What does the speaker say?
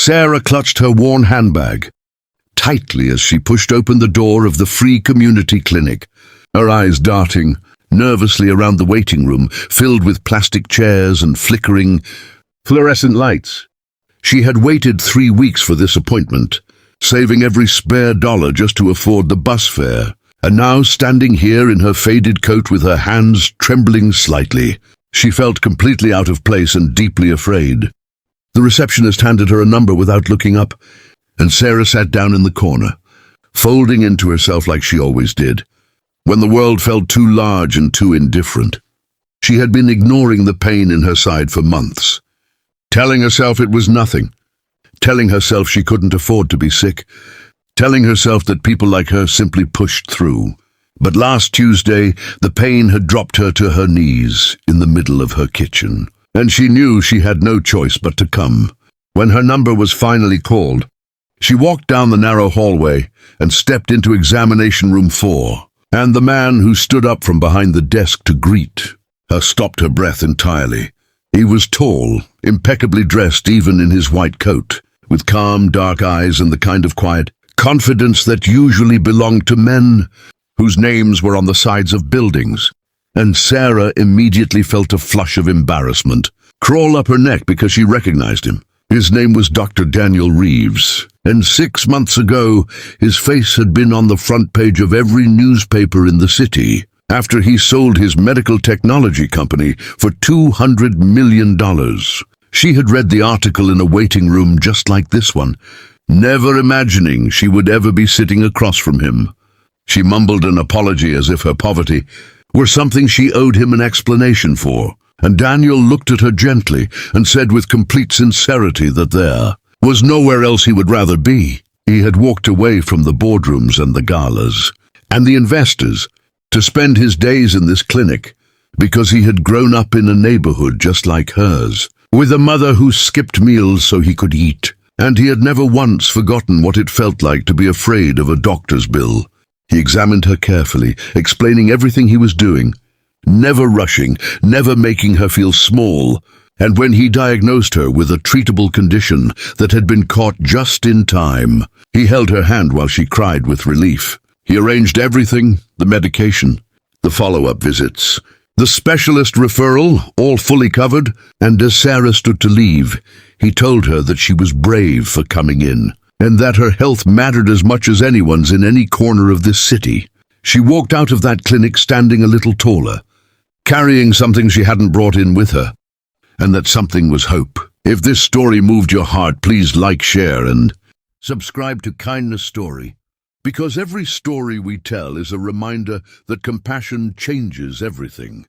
Sarah clutched her worn handbag tightly as she pushed open the door of the free community clinic, her eyes darting nervously around the waiting room filled with plastic chairs and flickering fluorescent lights. She had waited 3 weeks for this appointment, saving every spare dollar just to afford the bus fare, and now standing here in her faded coat with her hands trembling slightly, she felt completely out of place and deeply afraid. The receptionist handed her a number without looking up, and Sarah sat down in the corner, folding into herself like she always did, when the world felt too large and too indifferent. She had been ignoring the pain in her side for months, telling herself it was nothing, telling herself she couldn't afford to be sick, telling herself that people like her simply pushed through. But last Tuesday, the pain had dropped her to her knees in the middle of her kitchen, and she knew she had no choice but to come. When her number was finally called, she walked down the narrow hallway and stepped into examination room 4, and the man who stood up from behind the desk to greet her stopped her breath entirely. He was tall, impeccably dressed even in his white coat, with calm, dark eyes and the kind of quiet confidence that usually belonged to men whose names were on the sides of buildings. And Sarah immediately felt a flush of embarrassment crawl up her neck because she recognized him. His name was Dr. Daniel Reeves, and 6 months ago, his face had been on the front page of every newspaper in the city after he sold his medical technology company for $200 million. She had read the article in a waiting room just like this one, never imagining she would ever be sitting across from him. She mumbled an apology as if her poverty were something she owed him an explanation for, and Daniel looked at her gently and said with complete sincerity that there was nowhere else he would rather be. He had walked away from the boardrooms and the galas and the investors to spend his days in this clinic because he had grown up in a neighborhood just like hers, with a mother who skipped meals so he could eat, and he had never once forgotten what it felt like to be afraid of a doctor's bill. He examined her carefully, explaining everything he was doing, never rushing, never making her feel small, and when he diagnosed her with a treatable condition that had been caught just in time, he held her hand while she cried with relief. He arranged everything, the medication, the follow-up visits, the specialist referral, all fully covered, and as Sarah stood to leave, he told her that she was brave for coming in, and that her health mattered as much as anyone's in any corner of this city. She walked out of that clinic standing a little taller, carrying something she hadn't brought in with her, and that something was hope. If this story moved your heart, please like, share, and subscribe to Kindness Story, because every story we tell is a reminder that compassion changes everything.